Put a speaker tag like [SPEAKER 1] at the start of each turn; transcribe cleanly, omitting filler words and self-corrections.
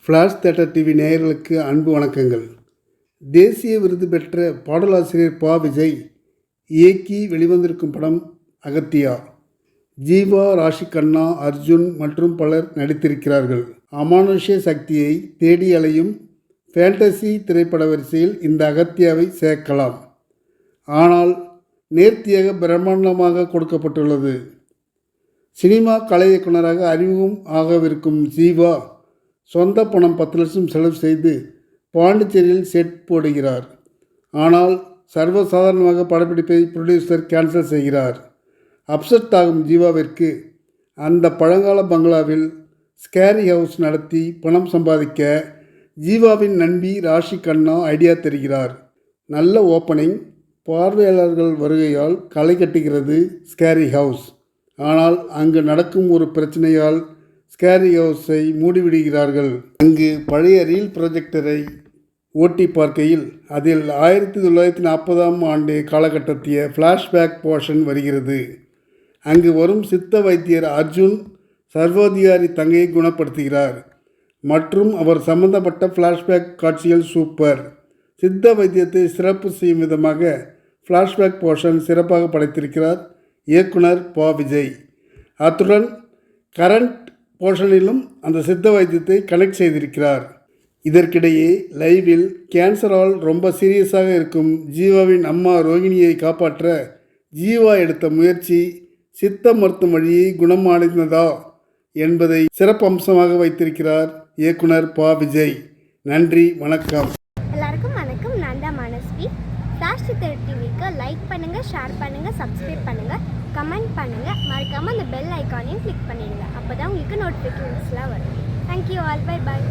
[SPEAKER 1] Flash theatre TV நேயர்களுக்கு அன்பு வணக்கங்கள். தேசிய விருது பெற்ற பாடலாசிரியர் பா. விஜய் இயக்கி வெளிவந்திருக்கும் படம் அகத்தியா. ஜீவா, ராஷி கண்ணா, அர்ஜுன் மற்றும் பலர் நடித்திருக்கிறார்கள். அமானுஷ்ய சக்தியை தேடி அலையும் ஃபேண்டசி திரைப்பட வரிசையில் இந்த அகத்தியாவை சேர்க்கலாம். ஆனால் நேர்த்தியாக பிரம்மாண்டமாக கொடுக்கப்பட்டுள்ளது. சினிமா கலை இயக்குனராக அறிமுகம் ஆகவிருக்கும் ஜீவா சொந்த பணம் 10 லட்சம் செலவு செய்து பாண்டிச்சேரியில் செட் போடுகிறார். ஆனால் சர்வசாதாரணமாக படப்பிடிப்பை ப்ரொடியூசர் கேன்சல் செய்கிறார். அப்செட் ஆகும் ஜீவாவிற்கு அந்த பழங்கால பங்களாவில் ஸ்கேரி ஹவுஸ் நடத்தி பணம் சம்பாதிக்க ஜீவாவின் நண்பி ராஷி கண்ணா ஐடியா தருகிறார். நல்ல ஓப்பனிங், பார்வையாளர்கள் வருகையால் களை கட்டுகிறது ஸ்கேரி ஹவுஸ். ஆனால் அங்கு நடக்கும் ஒரு பிரச்சனையால் ஸ்கேரி ஹவுஸை மூடிவிடுகிறார்கள். அங்கு பழைய ரீல் ப்ரொஜெக்டரை ஓட்டி பார்க்கையில் அதில் 1940ஆம் ஆண்டு காலகட்டத்திய ஃப்ளாஷ்பேக் போர்ஷன் வருகிறது. அங்கு வரும் சித்த வைத்தியர் அர்ஜுன் சர்வோதிகாரி தங்கையை குணப்படுத்துகிறார். மற்றும் அவர் சம்பந்தப்பட்ட ஃப்ளாஷ்பேக் காட்சிகள் சூப்பர். சித்த வைத்தியத்தை சிறப்பு செய்யும் விதமாக ஃப்ளாஷ்பேக் போர்ஷன் சிறப்பாக படைத்திருக்கிறார் இயக்குனர் பா. விஜய். அத்துடன் கரண்ட் போர்ஷனிலும் அந்த சித்த வைத்தியத்தை கனெக்ட் செய்திருக்கிறார். இதற்கிடையே லைவில் கேன்சரால் ரொம்ப சீரியஸாக இருக்கும் ஜீவாவின் அம்மா ரோகிணியை காப்பாற்ற ஜீவா எடுத்த முயற்சி சித்த மருத்துவ வழியை குணமடைந்ததா என்பதை சிறப்பம்சமாக வைத்திருக்கிறார் இயக்குனர் பா. விஜய். நன்றி, வணக்கம்.
[SPEAKER 2] எல்லாருக்கும் வணக்கம். நான் தான் மனஸ்வி. ஃப்ளாஷ் தியேட்டர் டிவிக்கு லைக் பண்ணுங்கள், ஷேர் பண்ணுங்கள், சப்ஸ்கிரைப் பண்ணுங்கள், கமெண்ட் பண்ணுங்கள். மறக்காமல் அந்த பெல் ஐக்கானையும் கிளிக் பண்ணிடுங்க. அப்போ தான் உங்களுக்கு நோட்டிஃபிகேஷன்ஸ்லாம் வரும். Thank you all. Bye bye.